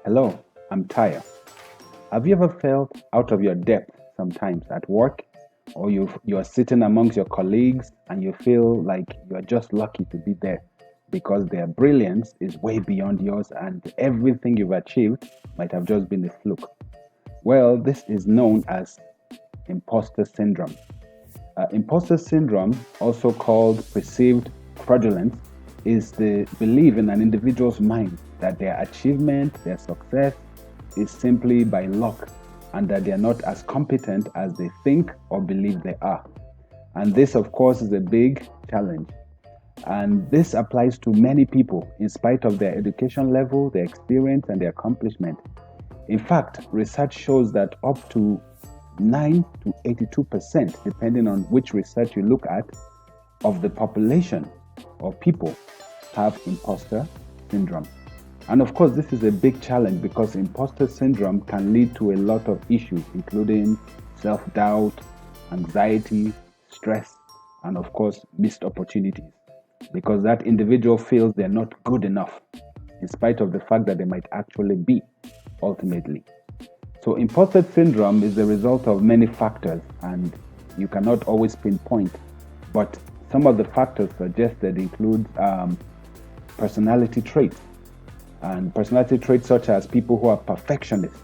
Hello, I'm Taya. Have you ever felt out of your depth sometimes at work, or you are sitting amongst your colleagues and you feel like you are just lucky to be there because their brilliance is way beyond yours and everything you've achieved might have just been a fluke? Well, this is known as imposter syndrome. Imposter syndrome, also called perceived fraudulence, is the belief in an individual's mind that their achievement, their success, is simply by luck and that they are not as competent as they think or believe they are. And this, of course, is a big challenge. And this applies to many people in spite of their education level, their experience, and their accomplishment. In fact, research shows that up to 9 to 82%, depending on which research you look at, of the population or people have imposter syndrome. And of course, this is a big challenge because imposter syndrome can lead to a lot of issues, including self doubt, anxiety, stress, and of course, missed opportunities. Because that individual feels they're not good enough, in spite of the fact that they might actually be, ultimately. So, imposter syndrome is the result of many factors, and you cannot always pinpoint. But some of the factors suggested include personality traits. And personality traits such as people who are perfectionists,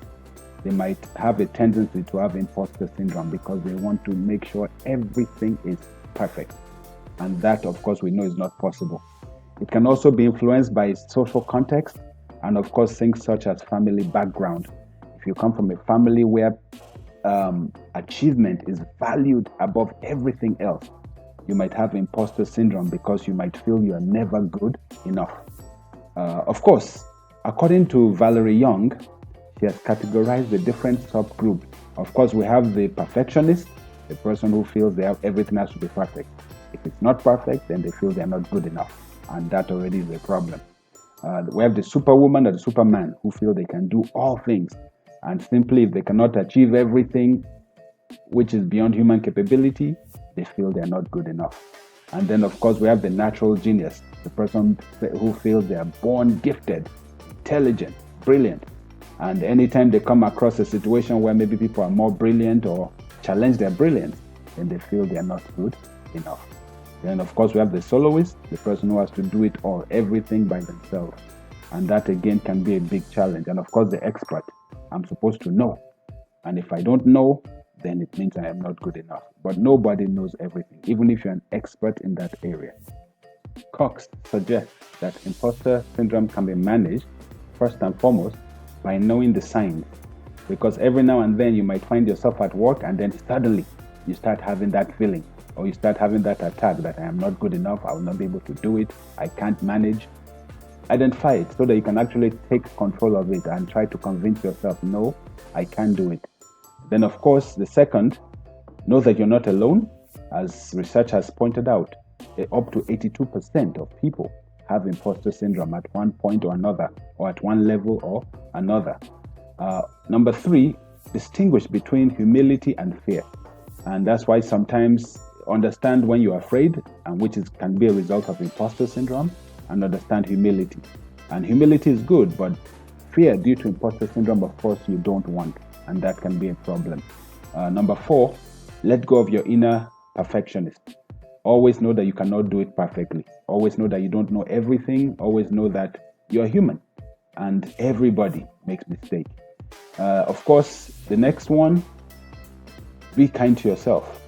they might have a tendency to have imposter syndrome because they want to make sure everything is perfect. And that, of course, we know is not possible. It can also be influenced by social context and, of course, things such as family background. If you come from a family where achievement is valued above everything else, you might have imposter syndrome because you might feel you are never good enough. Of course, according to Valerie Young, she has categorized the different subgroups. Of course, we have the perfectionist, the person who feels everything has to be perfect. If it's not perfect, then they feel they're not good enough, and that already is a problem. We have the superwoman or the superman who feel they can do all things, and simply if they cannot achieve everything which is beyond human capability, they feel they're not good enough. And then, of course, we have the natural genius, the person who feels they are born gifted, intelligent, brilliant. And anytime they come across a situation where maybe people are more brilliant or challenge their brilliance, then they feel they are not good enough. Then, of course, we have the soloist, the person who has to do it all, everything by themselves. And that, again, can be a big challenge. And, of course, the expert, I'm supposed to know. And if I don't know, then it means I am not good enough. But nobody knows everything, even if you're an expert in that area. Cox suggests that imposter syndrome can be managed, first and foremost, by knowing the signs. Because every now and then you might find yourself at work and then suddenly you start having that feeling or you start having that attack that I am not good enough, I will not be able to do it, I can't manage. Identify it so that you can actually take control of it and try to convince yourself, no, I can't do it. Then, of course, the second, know that you're not alone. As research has pointed out, up to 82% of people have imposter syndrome at one point or another, or at one level or another. Number three, distinguish between humility and fear. And that's why sometimes understand when you're afraid, and can be a result of imposter syndrome, and understand humility. And humility is good, but fear due to imposter syndrome, of course, you don't want. And that can be a problem. Number four, let go of your inner perfectionist. Always know that you cannot do it perfectly. Always know that you don't know everything. Always know that you're human and everybody makes mistakes. Of course, the next one, be kind to yourself.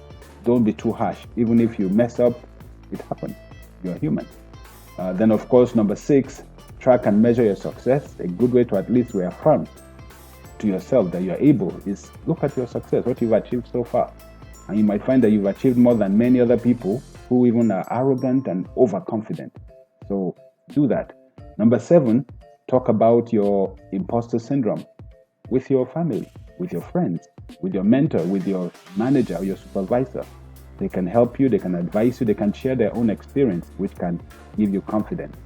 Don't be too harsh. Even if you mess up, it happens. You're human. Then, of course, number six, track and measure your success. A good way to at least reaffirm to yourself that you're able is look at your success, what you've achieved so far. And you might find that you've achieved more than many other people who even are arrogant and overconfident. So do that. Number seven, talk about your imposter syndrome with your family, with your friends, with your mentor, with your manager or your supervisor. They can help you, they can advise you, they can share their own experience, which can give you confidence.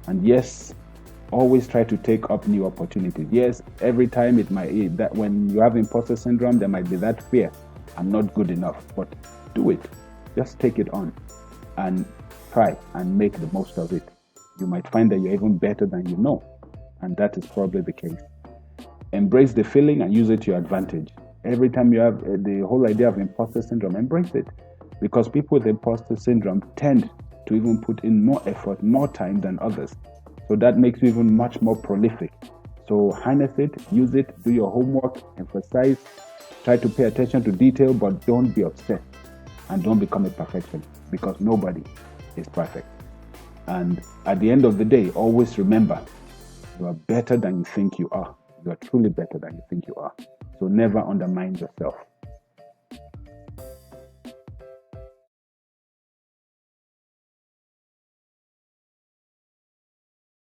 And yes, always try to take up new opportunities. Yes, every time it might be that when you have imposter syndrome, there might be that fear. I'm not good enough, but do it. Just take it on and try and make the most of it. You might find that you're even better than you know, and that is probably the case. Embrace the feeling and use it to your advantage. Every time you have the whole idea of imposter syndrome, embrace it. Because people with imposter syndrome tend to even put in more effort, more time than others. So that makes you even much more prolific. So harness it, use it, do your homework, emphasize, try to pay attention to detail, but don't be obsessed and don't become a perfectionist because nobody is perfect. And at the end of the day, always remember, you are better than you think you are. You are truly better than you think you are. So never undermine yourself.